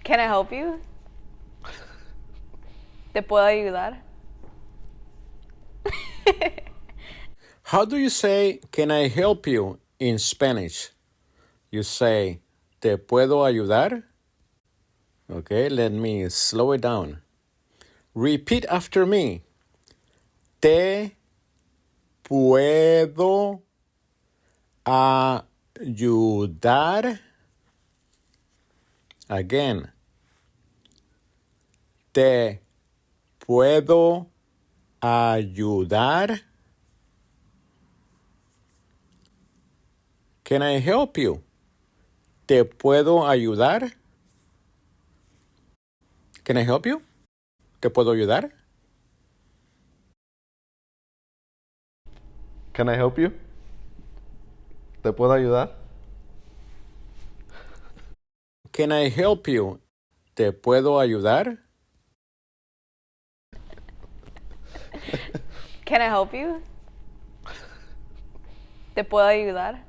Can I help you? ¿Te puedo ayudar? How do you say, can I help you in Spanish? You say, ¿te puedo ayudar? Okay, let me slow it down. Repeat after me. ¿Te puedo ayudar? Again. ¿Te puedo ayudar? Can I help you? ¿Te puedo ayudar? Can I help you? ¿Te puedo ayudar? Can I help you? ¿Te puedo ayudar? Can I help you? ¿Te puedo ayudar? Can I help you? ¿Te puedo ayudar?